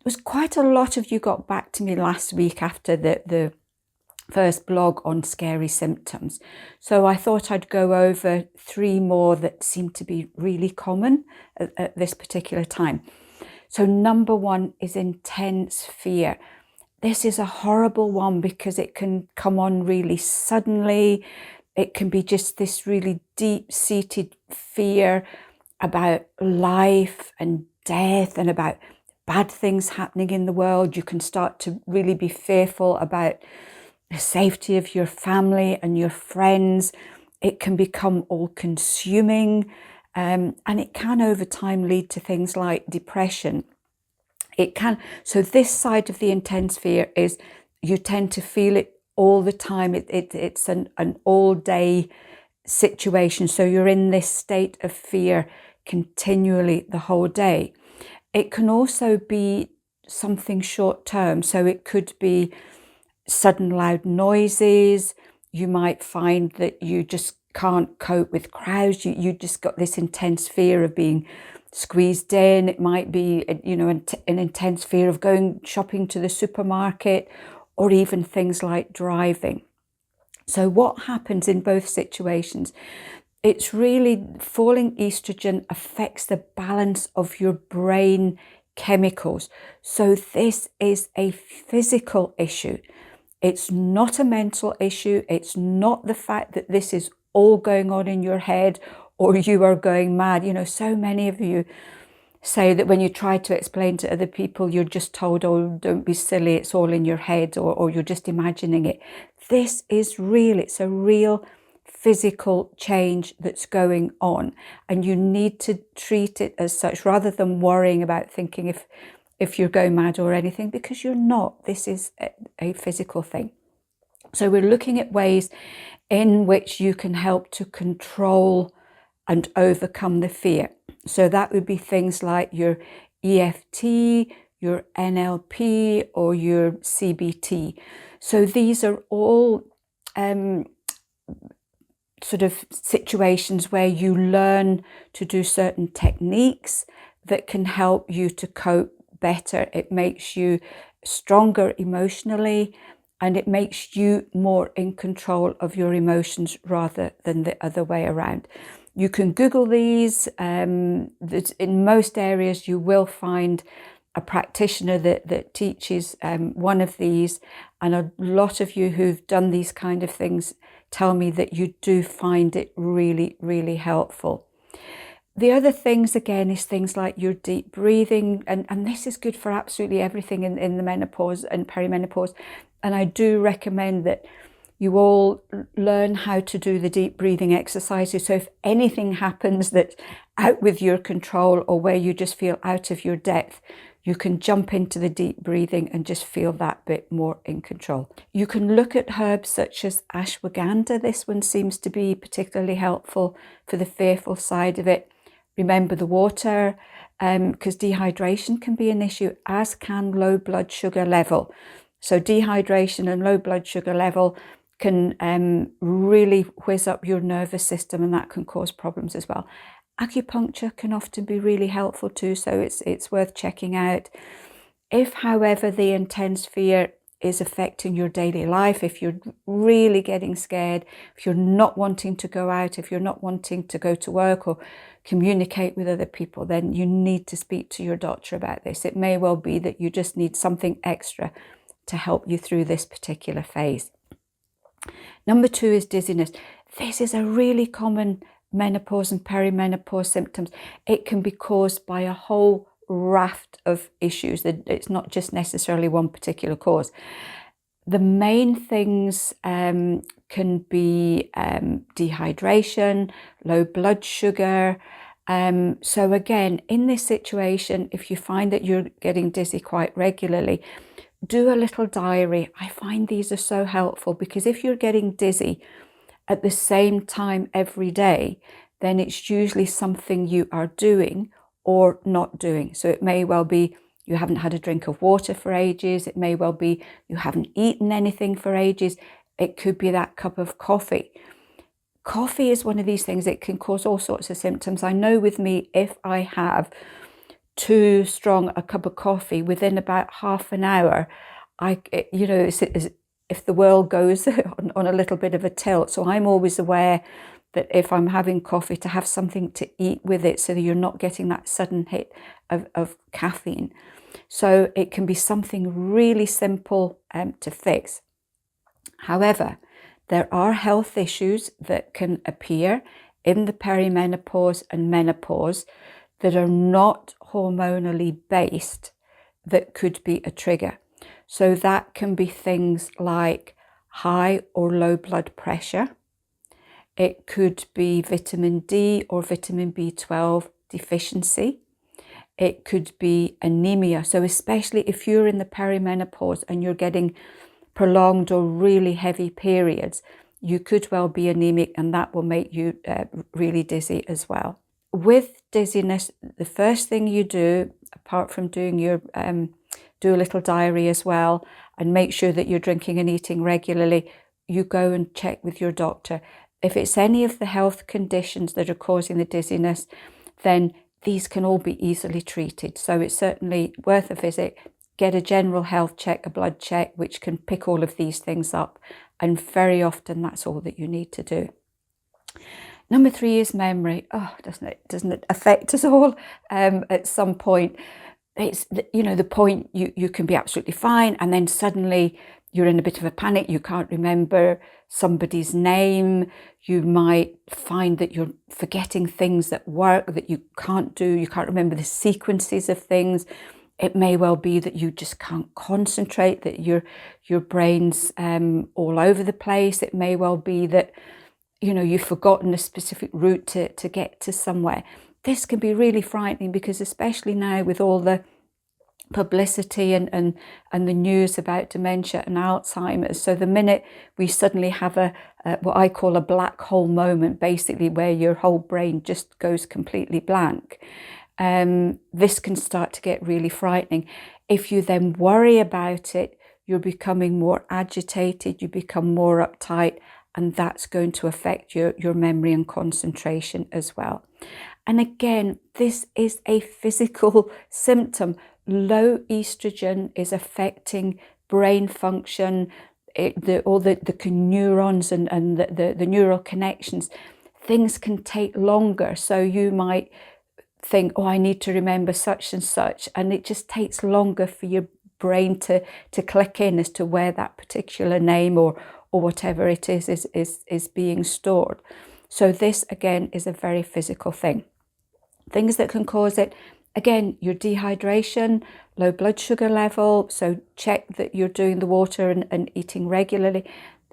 was quite a lot of you got back to me last week after the first blog on scary symptoms. So I thought I'd go over 3 more that seem to be really common at this particular time. So number 1 is intense fear. This is a horrible one because it can come on really suddenly. It can be just this really deep-seated fear about life and death and about bad things happening in the world. You can start to really be fearful about the safety of your family and your friends. It can become all-consuming, and it can over time lead to things like depression. So this side of the intense fear is you tend to feel it all the time. It's an all-day situation. So you're in this state of fear continually the whole day. It can also be something short-term. So it could be sudden loud noises. You might find that you just can't cope with crowds. You just got this intense fear of being squeezed in. It might be, an intense fear of going shopping to the supermarket, or even things like driving. So what happens in both situations? It's really falling estrogen affects the balance of your brain chemicals. So this is a physical issue. It's not a mental issue. It's not the fact that this is all going on in your head or you are going mad. So many of you say that when you try to explain to other people, you're just told, oh, don't be silly, it's all in your head, or you're just imagining it. This is real. It's a real physical change that's going on, and you need to treat it as such rather than worrying about thinking if you're going mad or anything, because you're not. This is a physical thing. So we're looking at ways in which you can help to control and overcome the fear. So that would be things like your EFT, your NLP, or your CBT. So these are all sort of situations where you learn to do certain techniques that can help you to cope better. It makes you stronger emotionally, and it makes you more in control of your emotions rather than the other way around. You can Google these. In most areas you will find a practitioner that teaches one of these, and a lot of you who've done these kind of things tell me that you do find it really, really helpful. The other things, again, is things like your deep breathing, and this is good for absolutely everything in the menopause and perimenopause. And I do recommend that you all learn how to do the deep breathing exercises. So if anything happens that's out with your control or where you just feel out of your depth, you can jump into the deep breathing and just feel that bit more in control. You can look at herbs such as ashwagandha. This one seems to be particularly helpful for the fearful side of it. Remember the water, because dehydration can be an issue, as can low blood sugar level. So dehydration and low blood sugar level can really whiz up your nervous system, and that can cause problems as well. Acupuncture can often be really helpful too, so it's worth checking out. If, however, the intense fear is affecting your daily life, if you're really getting scared, if you're not wanting to go out, if you're not wanting to go to work or communicate with other people, then you need to speak to your doctor about this. It may well be that you just need something extra to help you through this particular phase. Number 2 is dizziness. This is a really common menopause and perimenopause symptoms. It can be caused by a whole raft of issues. It's not just necessarily one particular cause. The main things can be dehydration, low blood sugar. So again, in this situation, if you find that you're getting dizzy quite regularly, do a little diary. I find these are so helpful, because if you're getting dizzy at the same time every day, then it's usually something you are doing or not doing. So it may well be you haven't had a drink of water for ages. It may well be you haven't eaten anything for ages. It could be that cup of coffee. Coffee is one of these things that can cause all sorts of symptoms. I know with me, if I have too strong a cup of coffee, within about half an hour, it's if the world goes on a little bit of a tilt. So I'm always aware that if I'm having coffee, to have something to eat with it so that you're not getting that sudden hit of caffeine. So it can be something really simple to fix. However, there are health issues that can appear in the perimenopause and menopause that are not hormonally based that could be a trigger. So that can be things like high or low blood pressure. It could be vitamin D or vitamin B12 deficiency. It could be anemia. So especially if you're in the perimenopause and you're getting prolonged or really heavy periods, you could well be anemic, and that will make you really dizzy as well. With dizziness, the first thing you do, apart from doing your do a little diary as well, and make sure that you're drinking and eating regularly, you go and check with your doctor. If it's any of the health conditions that are causing the dizziness, then these can all be easily treated. So it's certainly worth a visit. Get a general health check, a blood check, which can pick all of these things up. And very often that's all that you need to do. Number 3 is memory. Oh, doesn't it affect us all at some point? It's, the point you can be absolutely fine, and then suddenly you're in a bit of a panic. You can't remember somebody's name. You might find that you're forgetting things at work that you can't do. You can't remember the sequences of things. It may well be that you just can't concentrate, that your brain's all over the place. It may well be that, you've forgotten a specific route to get to somewhere. This can be really frightening, because especially now with all the publicity and the news about dementia and Alzheimer's. So the minute we suddenly have a what I call a black hole moment, basically where your whole brain just goes completely blank, this can start to get really frightening. If you then worry about it, you're becoming more agitated, you become more uptight, and that's going to affect your memory and concentration as well. And again, this is a physical symptom. Low estrogen is affecting brain function, all the neurons and the neural connections. Things can take longer. So you might think, oh, I need to remember such and such, and it just takes longer for your brain to click in as to where that particular name or whatever it is being stored. So this again is a very physical thing. Things that can cause it, again, your dehydration, low blood sugar level, so check that you're doing the water and eating regularly.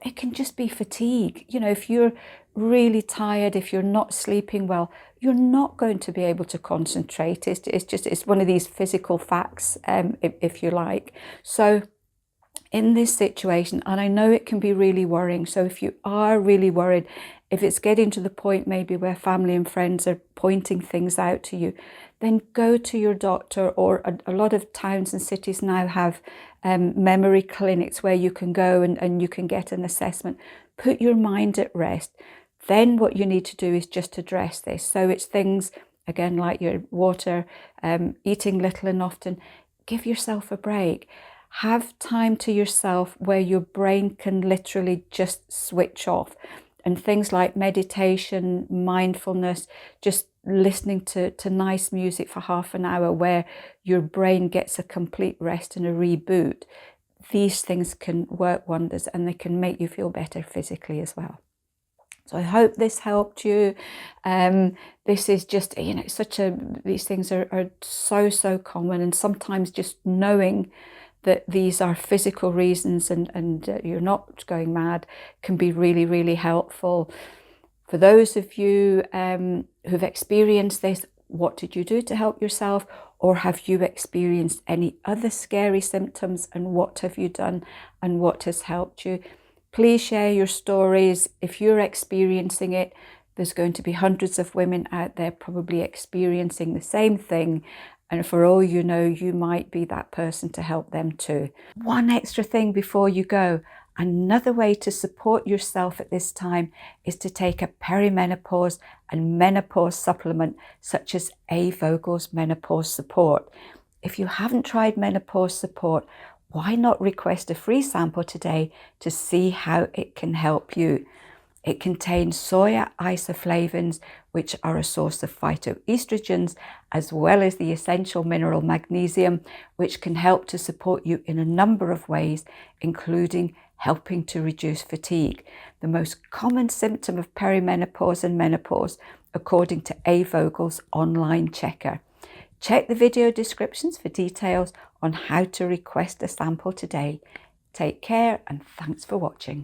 It can just be fatigue. If you're really tired, if you're not sleeping well, you're not going to be able to concentrate. It's one of these physical facts, if you like. So in this situation, and I know it can be really worrying, so if you are really worried, if it's getting to the point maybe where family and friends are pointing things out to you, then go to your doctor, or a lot of towns and cities now have memory clinics where you can go and you can get an assessment. Put your mind at rest. Then what you need to do is just address this. So it's things, again, like your water, eating little and often. Give yourself a break. Have time to yourself where your brain can literally just switch off. And things like meditation, mindfulness, just listening to nice music for half an hour where your brain gets a complete rest and a reboot. These things can work wonders, and they can make you feel better physically as well. So I hope this helped you. This is just, these things are so common, and sometimes just knowing that these are physical reasons and you're not going mad can be really, really helpful. For those of you who've experienced this, what did you do to help yourself? Or have you experienced any other scary symptoms, and what have you done and what has helped you? Please share your stories. If you're experiencing it, there's going to be hundreds of women out there probably experiencing the same thing. And for all you know, you might be that person to help them too. One extra thing before you go. Another way to support yourself at this time is to take a perimenopause and menopause supplement such as A.Vogel's Menopause Support. If you haven't tried Menopause Support, why not request a free sample today to see how it can help you? It contains soya isoflavones, which are a source of phytoestrogens, as well as the essential mineral magnesium, which can help to support you in a number of ways, including helping to reduce fatigue, the most common symptom of perimenopause and menopause, according to A.Vogel's online checker. Check the video descriptions for details on how to request a sample today. Take care and thanks for watching.